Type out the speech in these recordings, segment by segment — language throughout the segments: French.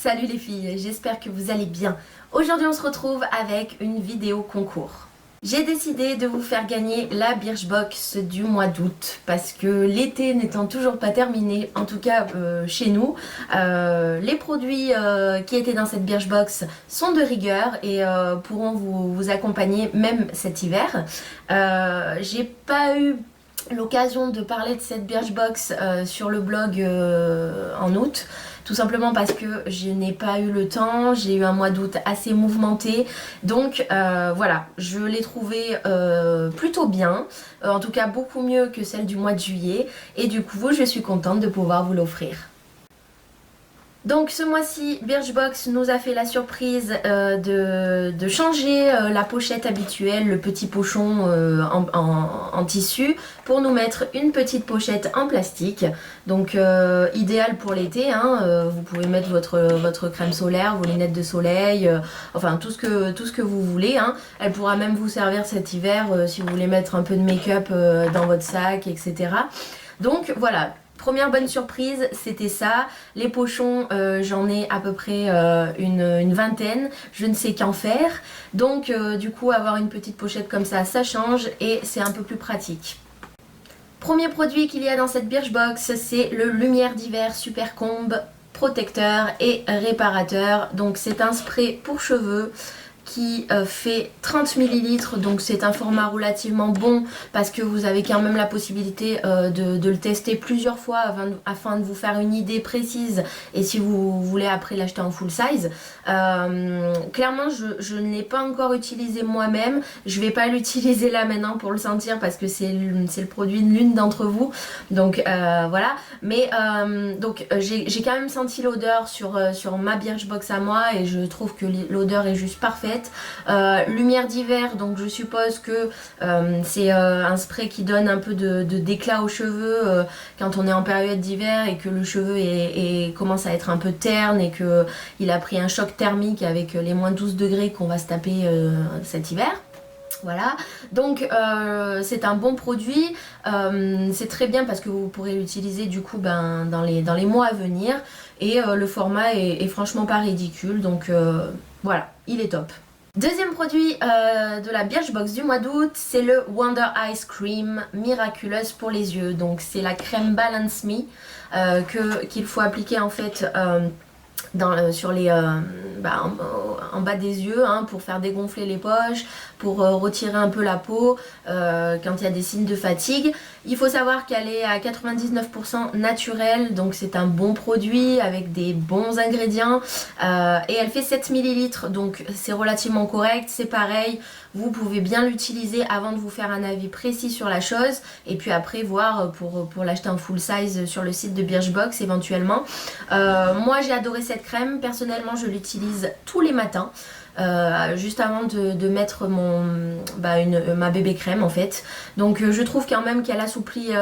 Salut les filles, j'espère que vous allez bien. Aujourd'hui on se retrouve avec une vidéo concours. J'ai décidé de vous faire gagner la Birchbox du mois d'août parce que l'été n'étant toujours pas terminé, en tout cas chez nous, les produits qui étaient dans cette Birchbox sont de rigueur et pourront vous accompagner même cet hiver. J'ai pas eu l'occasion de parler de cette Birchbox sur le blog en août, tout simplement parce que je n'ai pas eu le temps, j'ai eu un mois d'août assez mouvementé, donc voilà, je l'ai trouvée plutôt bien, en tout cas beaucoup mieux que celle du mois de juillet, et du coup je suis contente de pouvoir vous l'offrir. Donc ce mois-ci, Birchbox nous a fait la surprise de changer la pochette habituelle, le petit pochon en tissu, pour nous mettre une petite pochette en plastique. Donc idéal pour l'été, hein, vous pouvez mettre votre crème solaire, vos lunettes de soleil, enfin tout ce que vous voulez. Hein. Elle pourra même vous servir cet hiver si vous voulez mettre un peu de make-up dans votre sac, etc. Donc voilà. Première bonne surprise, c'était ça. Les pochons, j'en ai à peu près une vingtaine. Je ne sais qu'en faire. Donc du coup, avoir une petite pochette comme ça change et c'est un peu plus pratique. Premier produit qu'il y a dans cette Birchbox, c'est le Lumière d'hiver Super Comb protecteur et réparateur. Donc c'est un spray pour cheveux qui fait 30 ml, donc c'est un format relativement bon parce que vous avez quand même la possibilité de le tester plusieurs fois afin de vous faire une idée précise, et si vous voulez après l'acheter en full size. Clairement je ne l'ai pas encore utilisé moi-même, je vais pas l'utiliser là maintenant pour le sentir parce que c'est le produit de l'une d'entre vous, donc voilà, mais donc j'ai quand même senti l'odeur sur ma Birchbox à moi et je trouve que l'odeur est juste parfaite. Lumière d'hiver, donc je suppose que c'est un spray qui donne un peu d'éclat aux cheveux quand on est en période d'hiver et que le cheveu commence à être un peu terne et qu'il a pris un choc thermique avec les moins 12 degrés qu'on va se taper cet hiver. Voilà, donc c'est un bon produit, c'est très bien parce que vous pourrez l'utiliser du coup dans les mois à venir, et le format est franchement pas ridicule, donc voilà, il est top. Deuxième produit de la Birchbox du mois d'août, c'est le Wonder Ice Cream miraculeuse pour les yeux. Donc c'est la crème Balance Me qu'il faut appliquer en fait sur les, en bas des yeux, hein, pour faire dégonfler les poches, pour retirer un peu la peau quand il y a des signes de fatigue. Il faut savoir qu'elle est à 99% naturelle, donc c'est un bon produit avec des bons ingrédients, et elle fait 7 ml, donc c'est relativement correct. C'est pareil, vous pouvez bien l'utiliser avant de vous faire un avis précis sur la chose, et puis après voir pour l'acheter en full size sur le site de Birchbox éventuellement. Moi j'ai adoré cette crème, personnellement je l'utilise tous les matins. Juste avant de mettre ma bébé crème en fait, donc je trouve quand même qu'elle assouplit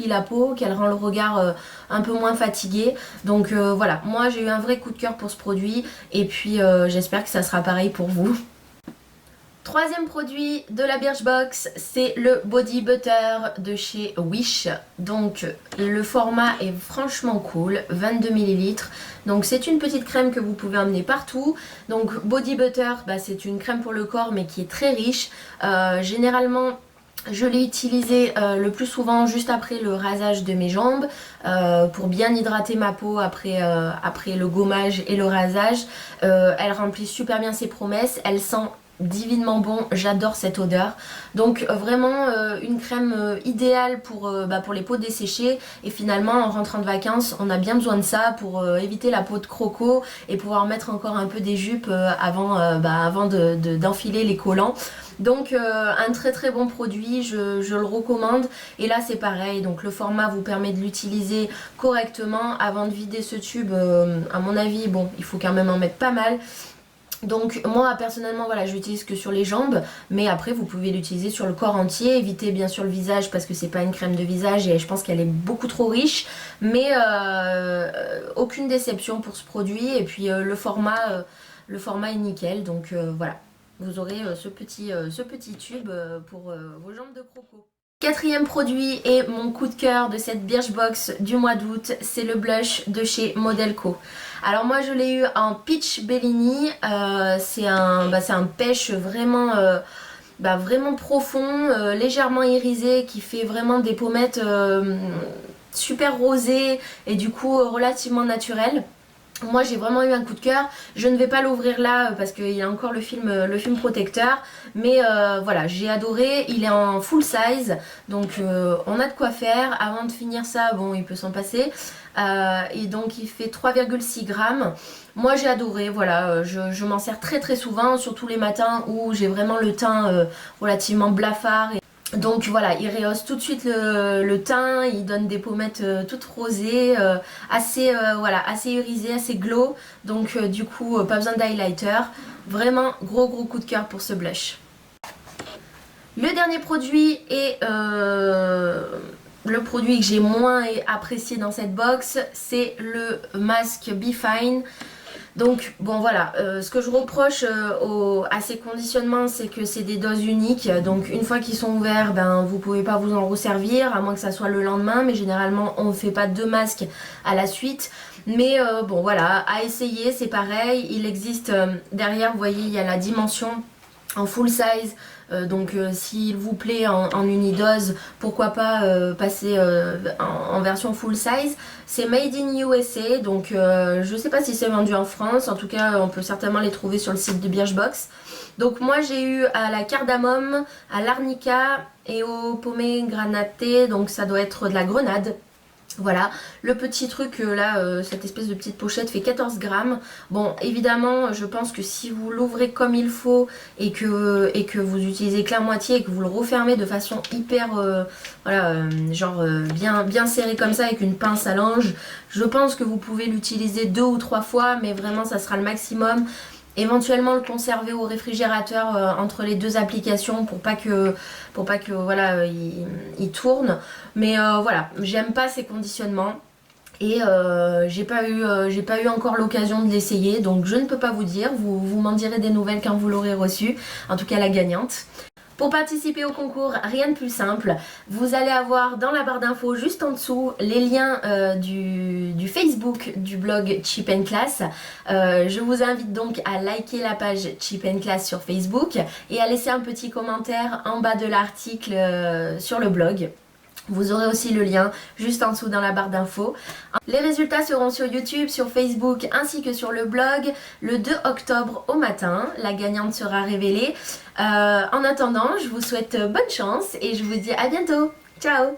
la peau, qu'elle rend le regard un peu moins fatigué, donc voilà, moi j'ai eu un vrai coup de cœur pour ce produit, et puis j'espère que ça sera pareil pour vous. Troisième produit de la Birchbox, c'est le Body Butter de chez Wish. Donc le format est franchement cool, 22 ml. Donc c'est une petite crème que vous pouvez emmener partout. Donc Body Butter, c'est une crème pour le corps mais qui est très riche. Généralement, je l'ai utilisée le plus souvent juste après le rasage de mes jambes pour bien hydrater ma peau après le gommage et le rasage. Elle remplit super bien ses promesses, elle sent divinement bon, j'adore cette odeur, donc vraiment une crème idéale pour les peaux desséchées, et finalement en rentrant de vacances on a bien besoin de ça pour éviter la peau de croco et pouvoir mettre encore un peu des jupes avant d'enfiler les collants. Donc un très très bon produit, je le recommande, et là c'est pareil, donc le format vous permet de l'utiliser correctement. Avant de vider ce tube, à mon avis, bon, il faut quand même en mettre pas mal. Donc moi personnellement voilà, je l'utilise que sur les jambes, mais après vous pouvez l'utiliser sur le corps entier. Évitez bien sûr le visage parce que c'est pas une crème de visage et je pense qu'elle est beaucoup trop riche, mais aucune déception pour ce produit, et puis le format est nickel, donc voilà, vous aurez ce petit tube pour vos jambes de croco. Quatrième produit et mon coup de cœur de cette Birchbox du mois d'août, c'est le blush de chez Modelco. Alors moi je l'ai eu en Peach Bellini, c'est un pêche vraiment, vraiment profond, légèrement irisé, qui fait vraiment des pommettes super rosées et du coup relativement naturelles. Moi j'ai vraiment eu un coup de cœur, je ne vais pas l'ouvrir là parce qu'il y a encore le film protecteur, mais voilà, j'ai adoré, il est en full size, donc on a de quoi faire. Avant de finir ça, bon il peut s'en passer, et donc il fait 3,6 grammes. Moi j'ai adoré, voilà, je m'en sers très très souvent, surtout les matins où j'ai vraiment le teint relativement blafard. Donc voilà, il rehausse tout de suite le teint, il donne des pommettes toutes rosées, assez irisées, assez glow. Donc du coup, pas besoin d'highlighter. Vraiment gros coup de cœur pour ce blush. Le dernier produit est le produit que j'ai moins apprécié dans cette box, c'est le masque Be Fine. Donc bon voilà, ce que je reproche à ces conditionnements, c'est que c'est des doses uniques. Donc une fois qu'ils sont ouverts, vous pouvez pas vous en resservir, à moins que ça soit le lendemain. Mais généralement on ne fait pas 2 masques à la suite. Mais bon voilà, à essayer, c'est pareil. Il existe derrière, vous voyez, il y a la dimension en full size. Donc s'il vous plaît en unidose, pourquoi pas passer en version full size. C'est made in USA, donc je sais pas si c'est vendu en France, en tout cas on peut certainement les trouver sur le site de Birchbox. Donc moi j'ai eu à la cardamome, à l'arnica et au pomegranate, donc ça doit être de la grenade. Voilà, le petit truc là, cette espèce de petite pochette fait 14 grammes. Bon, évidemment, je pense que si vous l'ouvrez comme il faut et que vous utilisez que la moitié et que vous le refermez de façon hyper, bien serré comme ça avec une pince à linge, je pense que vous pouvez l'utiliser 2 ou 3 fois, mais vraiment ça sera le maximum. Éventuellement le conserver au réfrigérateur entre les 2 applications pour pas que voilà il tourne. Mais voilà, j'aime pas ces conditionnements et j'ai pas eu encore l'occasion de l'essayer, donc je ne peux pas vous dire. Vous m'en direz des nouvelles quand vous l'aurez reçu, en tout cas la gagnante. Pour participer au concours, rien de plus simple, vous allez avoir dans la barre d'infos juste en dessous les liens du Facebook du blog Cheap & Class. Je vous invite donc à liker la page Cheap & Class sur Facebook et à laisser un petit commentaire en bas de l'article sur le blog. Vous aurez aussi le lien juste en dessous dans la barre d'infos. Les résultats seront sur YouTube, sur Facebook ainsi que sur le blog le 2 octobre au matin. La gagnante sera révélée. En attendant, je vous souhaite bonne chance et je vous dis à bientôt. Ciao!